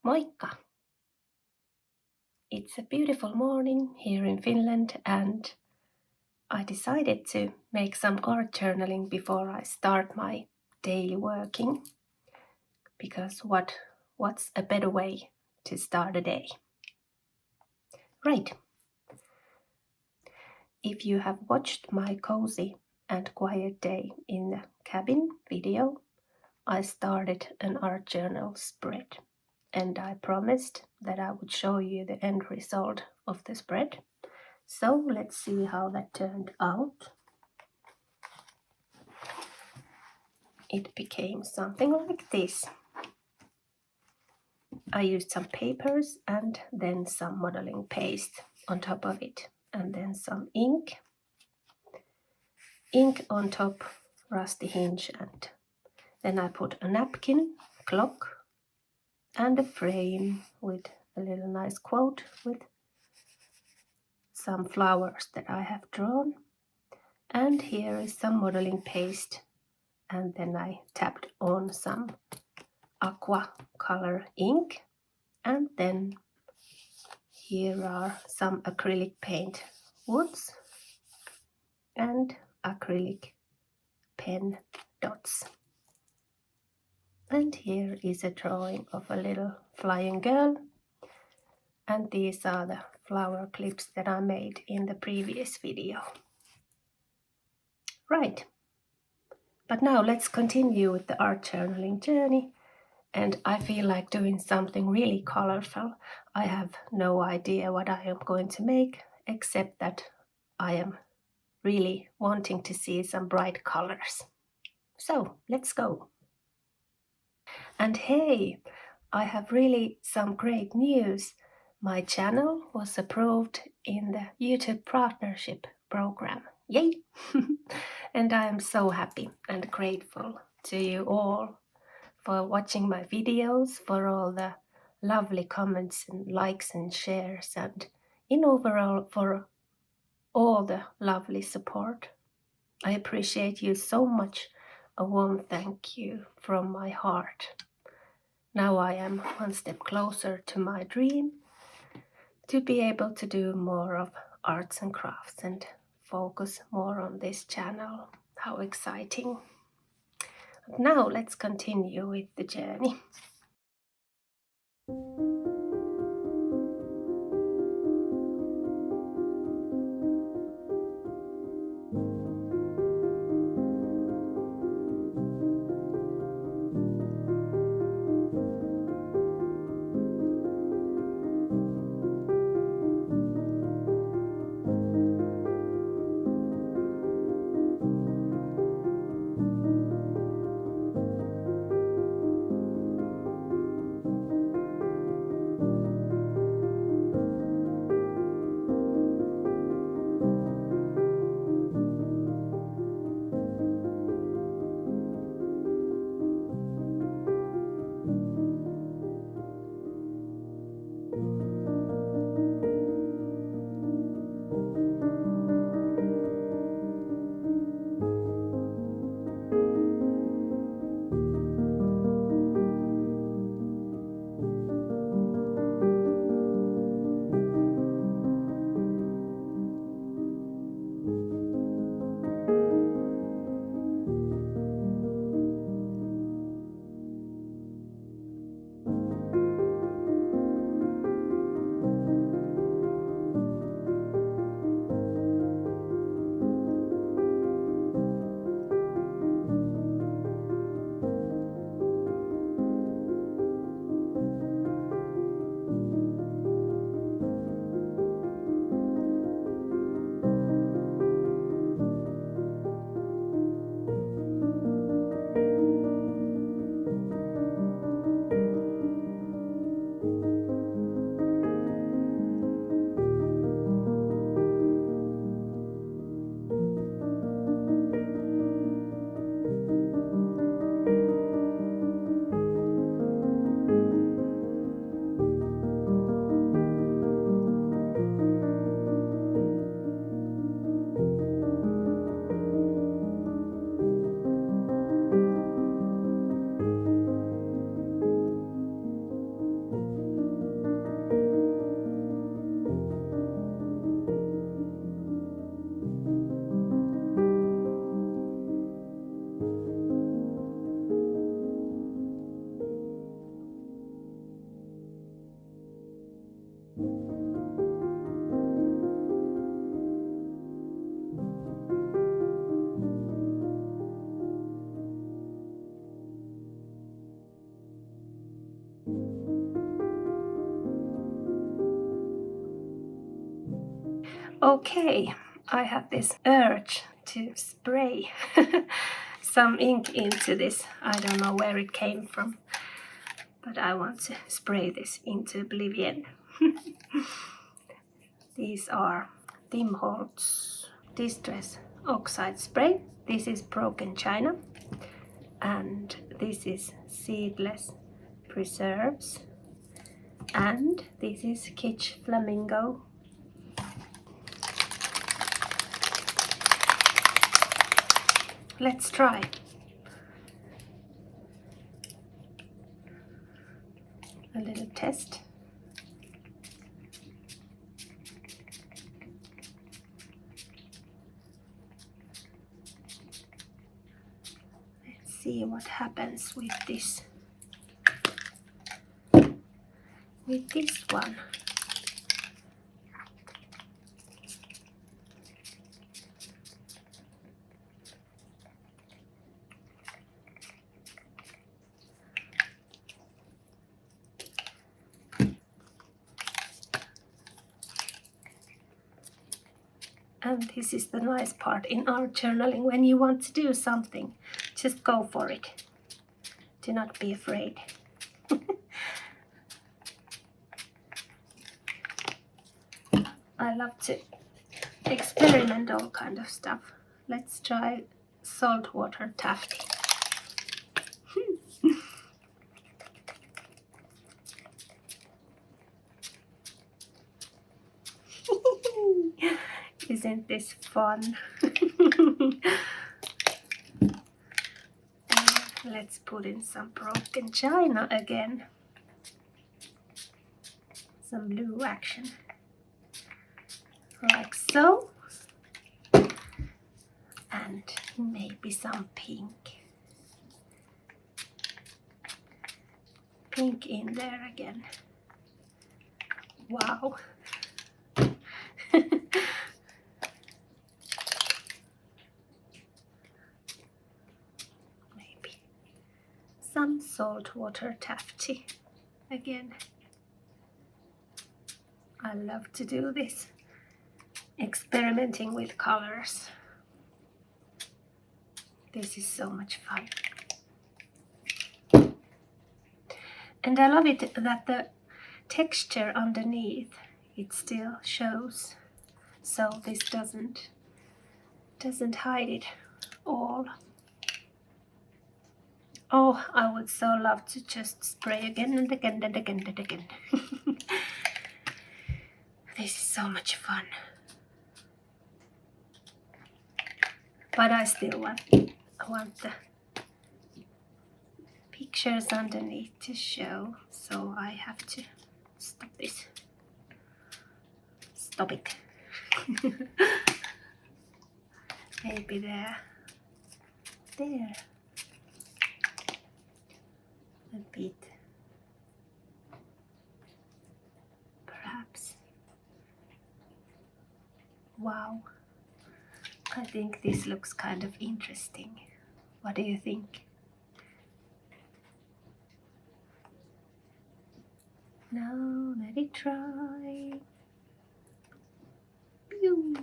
Moikka! It's a beautiful morning here in Finland and I decided to make some art journaling before I start my daily working because what's a better way to start a day? Right. If you have watched my cozy and quiet day in the cabin video, I started an art journal spread. And I promised that I would show you the end result of the spread. So let's see how that turned out. It became something like this. I used some papers and then some modeling paste on top of it, and then some ink. Ink on top, rusty hinge, and then I put a napkin, clock, and a frame with a little nice quote with some flowers that I have drawn. And here is some modeling paste, and then I tapped on some aqua color ink, and then here are some acrylic paint woods and acrylic pen dots. And here is a drawing of a little flying girl, and these are the flower clips that I made in the previous video. Right, but now let's continue with the art journaling journey, and I feel like doing something really colorful. I have no idea what I am going to make, except that I am really wanting to see some bright colors. So let's go. And hey, I have really some great news. My channel was approved in the YouTube Partnership Program. Yay! And I am so happy and grateful to you all for watching my videos, for all the lovely comments and likes and shares, and in overall for all the lovely support. I appreciate you so much. A warm thank you from my heart. Now I am one step closer to my dream, to be able to do more of arts and crafts and focus more on this channel. How exciting. Now let's continue with the journey. Okay, I have this urge to spray some ink into this. I don't know where it came from, but I want to spray this into oblivion. These are Tim Holtz Distress Oxide Spray. This is Broken China. And this is Seedless Preserves. And this is Kitsch Flamingo. Let's try. A little test. Let's see what happens with this. With this one. And this is the nice part in art journaling. When you want to do something, just go for it. Do not be afraid. I love to experiment all kind of stuff. Let's try saltwater taffy. Isn't this fun? Let's put in some Broken China again. Some blue action. Like so. And maybe some pink. Pink in there again. Wow. Maybe some saltwater taffy again. I love to do this. Experimenting with colors. This is so much fun. And I love it that the texture underneath, it still shows. So this doesn't hide it all. Oh, I would so love to just spray again and again and again and again. This is so much fun. But I still want the pictures underneath to show, so I have to stop this. Stop it. Maybe there. A bit. Perhaps. Wow. I think this looks kind of interesting. What do you think? Now let it dry. Pew.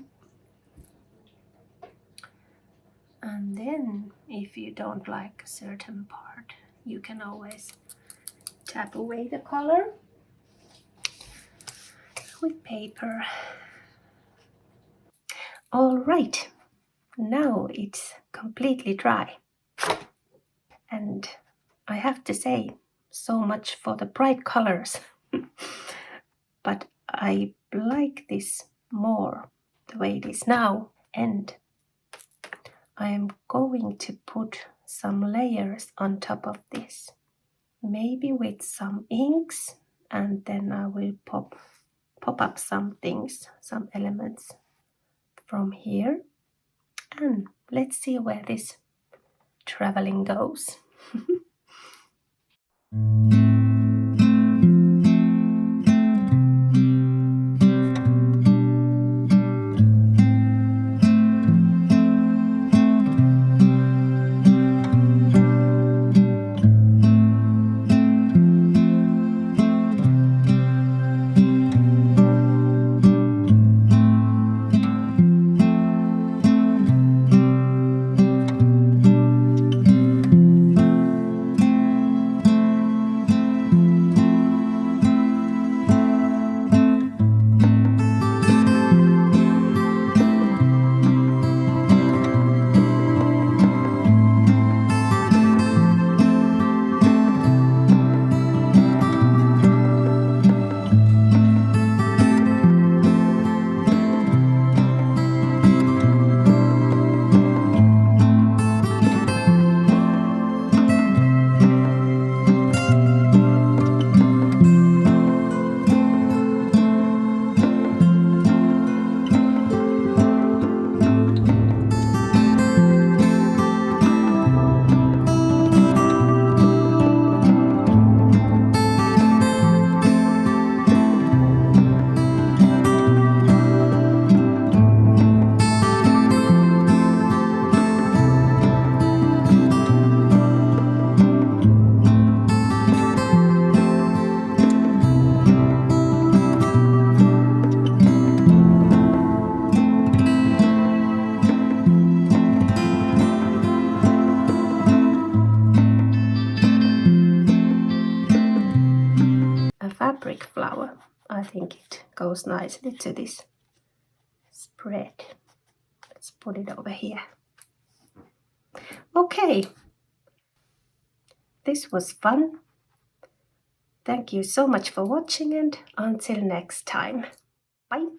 And then, if you don't like a certain part, you can always tap away the color with paper. All right. Now it's completely dry. And I have to say, so much for the bright colors. But I like this more the way it is now. And I am going to put some layers on top of this. Maybe with some inks. And then I will pop up some things, some elements from here. And let's see where this traveling goes. fabric flower. I think it goes nicely to this spread. Let's put it over here. Okay, this was fun. Thank you so much for watching, and until next time. Bye.